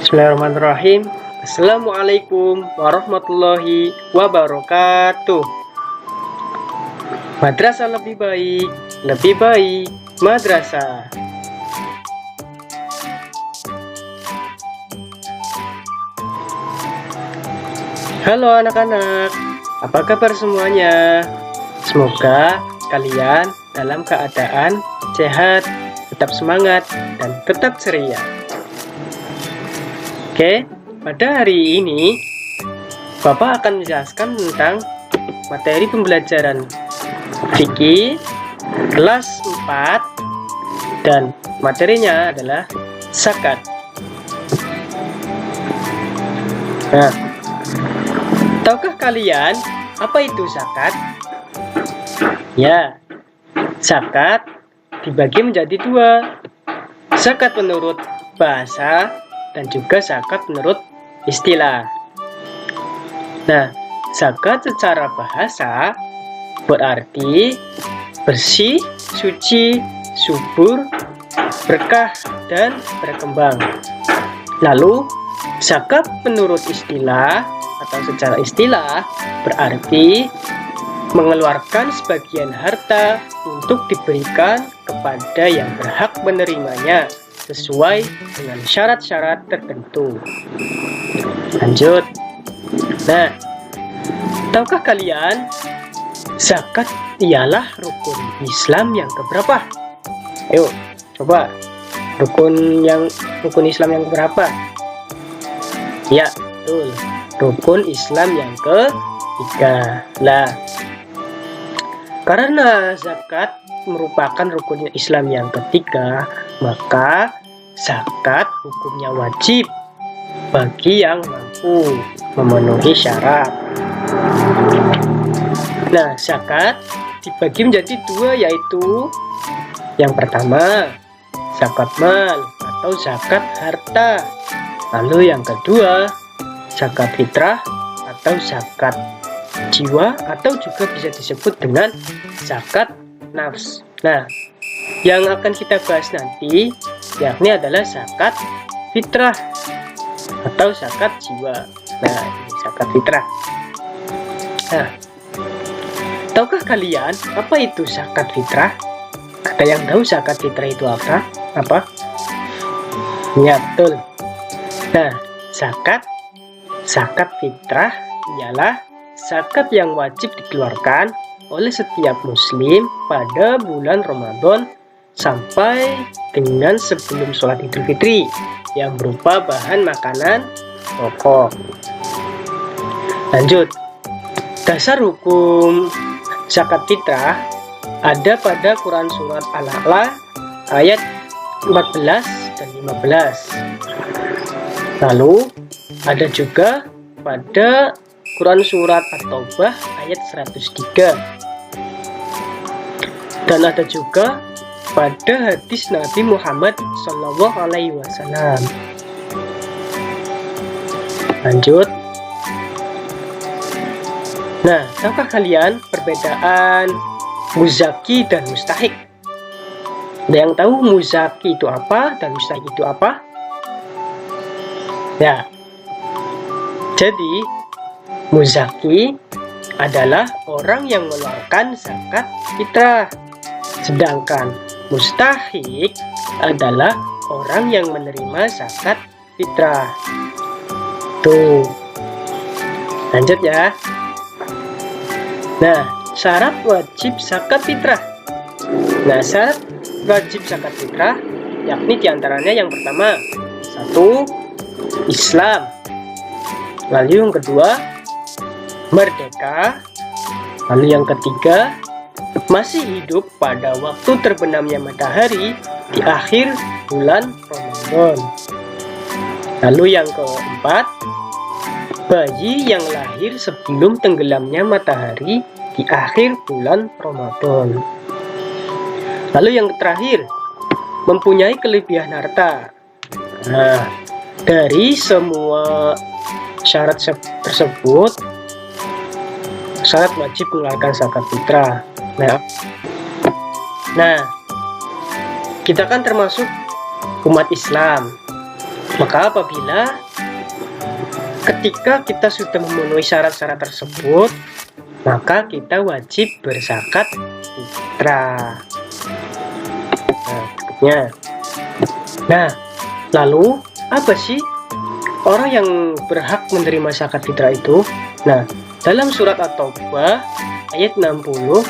Bismillahirrahmanirrahim. Assalamualaikum warahmatullahi wabarakatuh. Madrasah lebih baik madrasah. Halo anak-anak, apa kabar semuanya? Semoga kalian dalam keadaan sehat, tetap semangat, dan tetap ceria. Oke, pada hari ini Bapak akan menjelaskan tentang materi pembelajaran fikih kelas 4 dan materinya adalah zakat. Nah, tahukah kalian apa itu zakat? Ya, zakat dibagi menjadi dua. Zakat menurut bahasa dan juga zakat menurut istilah. Nah, zakat secara bahasa berarti bersih, suci, subur, berkah, dan berkembang. Lalu, zakat menurut istilah atau secara istilah berarti mengeluarkan sebagian harta untuk diberikan kepada yang berhak menerimanya sesuai dengan syarat-syarat tertentu. Lanjut. Nah, tahukah kalian zakat ialah rukun Islam yang keberapa? Ayo, coba rukun Islam yang keberapa? Ya, betul. Rukun Islam yang ketiga. Lah, karena zakat merupakan rukun Islam yang ketiga, maka zakat hukumnya wajib bagi yang mampu memenuhi syarat. Nah, zakat dibagi menjadi dua, yaitu yang pertama zakat mal atau zakat harta, lalu yang kedua zakat fitrah atau zakat jiwa, atau juga bisa disebut dengan zakat nafs. Nah, yang akan kita bahas nanti yakni adalah zakat fitrah atau zakat jiwa. Nah, ini zakat fitrah. Nah, tahukah kalian apa itu zakat fitrah? Ada yang tahu zakat fitrah itu apa? Ya, betul. Nah, zakat fitrah ialah zakat yang wajib dikeluarkan oleh setiap muslim pada bulan Ramadan sampai dengan sebelum sholat Idul Fitri yang berupa bahan makanan pokok. Lanjut. Dasar hukum zakat fitrah ada pada Quran surat Al-A'la ayat 14 dan 15. Lalu ada juga pada Quran surat At-Taubah ayat 103. Dan ada juga pada hadis Nabi Muhammad SAW. Lanjut. Nah, tahukah kalian perbedaan muzaki dan mustahik? Ada yang tahu muzaki itu apa dan mustahik itu apa? Ya, jadi muzaki adalah orang yang mengeluarkan zakat fitrah, sedangkan mustahik adalah orang yang menerima zakat fitrah. Tuh, lanjut ya. Nah, syarat wajib zakat fitrah. Nah, syarat wajib zakat fitrah yakni diantaranya yang pertama, 1. Islam. Lalu yang kedua, merdeka. Lalu yang ketiga, masih hidup pada waktu terbenamnya matahari di akhir bulan Ramadan. Lalu yang keempat, bayi yang lahir sebelum tenggelamnya matahari di akhir bulan Ramadan. Lalu yang terakhir, mempunyai kelebihan harta. Nah, dari semua syarat tersebut, syarat wajib mengeluarkan zakat fitrah. Nah, kita kan termasuk umat Islam. Maka apabila ketika kita sudah memenuhi syarat-syarat tersebut, maka kita wajib berzakat fitrah. Berikutnya. Nah, lalu apa sih orang yang berhak menerima zakat fitrah itu? Nah, dalam surat At-Taubah ayat 60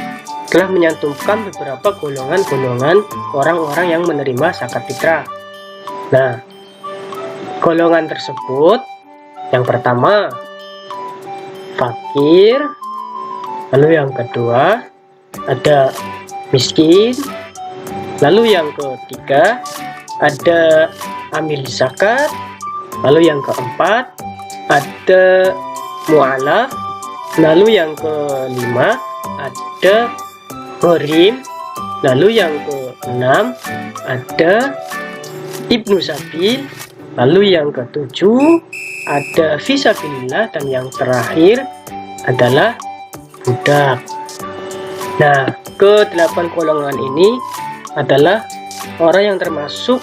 telah menyantumkan beberapa golongan-golongan orang-orang yang menerima zakat fitrah. Nah, golongan tersebut yang pertama fakir, lalu yang kedua ada miskin, lalu yang ketiga ada amil zakat, lalu yang keempat ada mu'alaf, lalu yang kelima ada gharim, lalu yang keenam ada ibnu sabil, lalu yang ketujuh ada fisabilillah, dan yang terakhir adalah budak. Nah, ke-8 golongan ini adalah orang yang termasuk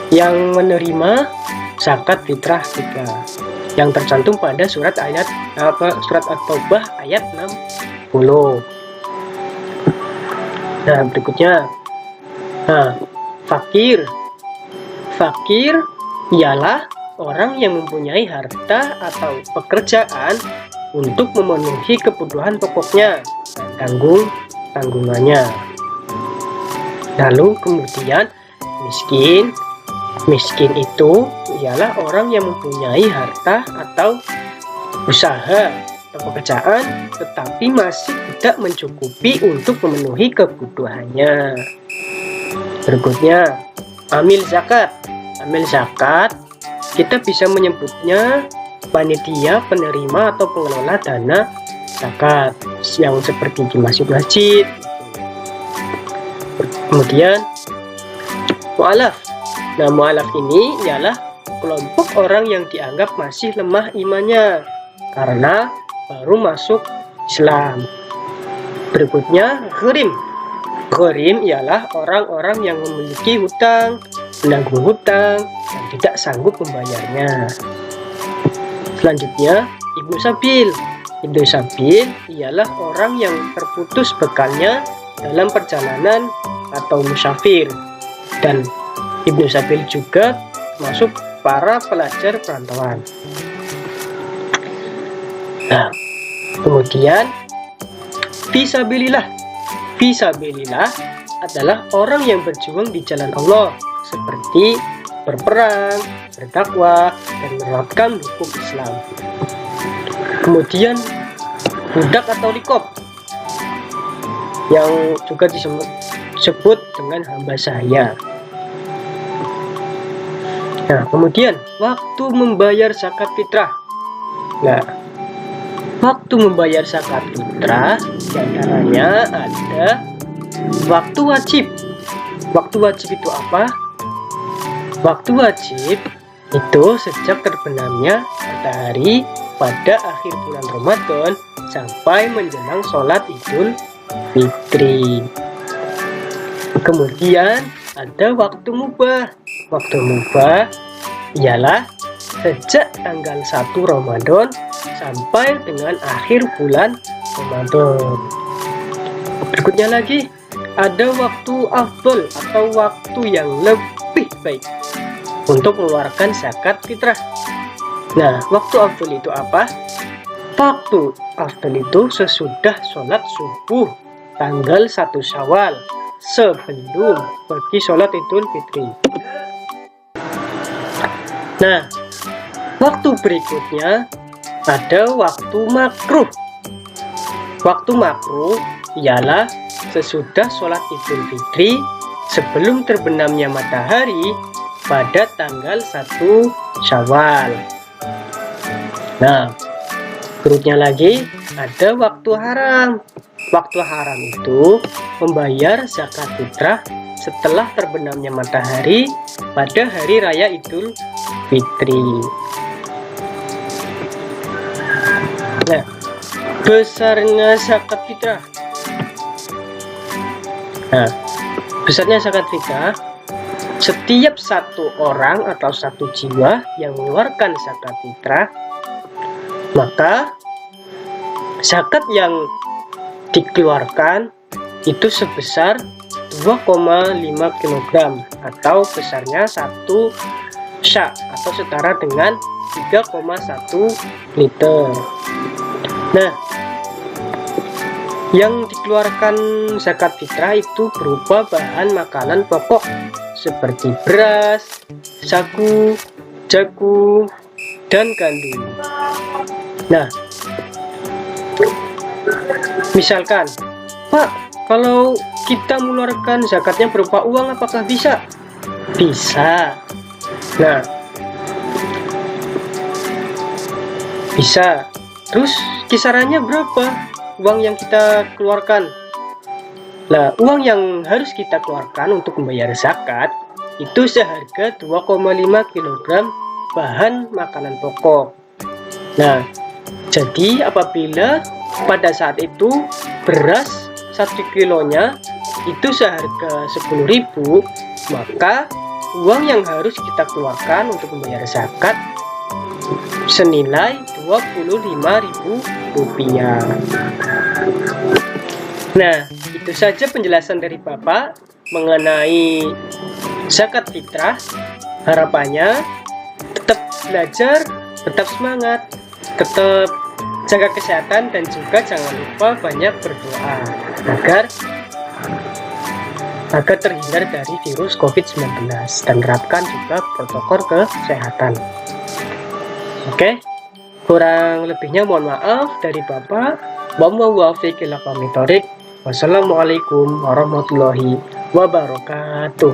yang menerima zakat fitrah juga, yang tercantum pada surat At-Taubah ayat 60. Nah, berikutnya. Nah, fakir ialah orang yang mempunyai harta atau pekerjaan untuk memenuhi kebutuhan pokoknya dan tanggungannya. Lalu kemudian miskin itu ialah orang yang mempunyai harta atau usaha atau pekerjaan tetapi masih tidak mencukupi untuk memenuhi kebutuhannya. Berikutnya, amil zakat kita bisa menyebutnya panitia penerima atau pengelola dana zakat yang seperti di masjid. Kemudian mu'alaf. Nah, mu'alaf ini ialah kelompok orang yang dianggap masih lemah imannya karena baru masuk Islam. Berikutnya gharim ialah orang-orang yang memiliki hutang, menanggung hutang, dan tidak sanggup membayarnya. Selanjutnya, ibnu sabil ialah orang yang terputus bekalnya dalam perjalanan atau musafir, dan ibnu sabil juga termasuk para pelajar perantauan. Nah, kemudian fisabilillah adalah orang yang berjuang di jalan Allah seperti berperang, berdakwah, dan menerapkan hukum Islam. Kemudian budak atau rikob yang juga disebut dengan hamba sahaya. Nah, kemudian waktu membayar zakat fitrah. Nah, waktu membayar zakat fitrah diantaranya ada waktu wajib. Waktu wajib itu apa? Waktu wajib itu sejak terbenamnya matahari pada akhir bulan Ramadan sampai menjelang sholat Idul Fitri. Kemudian ada waktu mubah. Waktu mubah ialah sejak tanggal 1 Ramadan sampai dengan akhir bulan Ramadan. Berikutnya lagi ada waktu afdol atau waktu yang lebih baik untuk mengeluarkan zakat fitrah. Nah, waktu afdol itu apa? Waktu afdol itu sesudah sholat subuh tanggal 1 Syawal sebelum pergi sholat Idul Fitri. Nah, waktu berikutnya ada waktu makruh. Waktu makruh ialah sesudah sholat Idul Fitri sebelum terbenamnya matahari pada tanggal 1 Syawal. Nah, berikutnya lagi ada waktu haram. Waktu haram itu membayar zakat fitrah setelah terbenamnya matahari pada hari raya Idul Fitri. Nah, besarnya zakat fitrah. Nah, besarnya zakat fitrah setiap satu orang atau satu jiwa yang mengeluarkan zakat fitrah, maka zakat yang dikeluarkan itu sebesar 2,5 kg atau besarnya 1 sya atau setara dengan 3,1 liter. Nah, yang dikeluarkan zakat fitrah itu berupa bahan makanan pokok seperti beras, sagu, jagung, dan gandum. Nah, misalkan, Pak, kalau kita mengeluarkan zakatnya berupa uang, apakah bisa? Bisa. Nah, bisa. Terus kisarannya berapa uang yang kita keluarkan? Nah, uang yang harus kita keluarkan untuk membayar zakat itu seharga 2,5 kg bahan makanan pokok. Nah, jadi apabila pada saat itu beras 1 kilonya itu seharga 10.000, maka uang yang harus kita keluarkan untuk membayar zakat senilai Rp25.000. Nah, itu saja penjelasan dari Bapak mengenai zakat fitrah. Harapannya tetap belajar, tetap semangat, tetap jaga kesehatan, dan juga jangan lupa banyak berdoa agar terhindar dari virus COVID-19 dan terapkan juga protokol kesehatan. Oke, kurang lebihnya mohon maaf dari Bapak. Wassalamualaikum warahmatullahi wabarakatuh.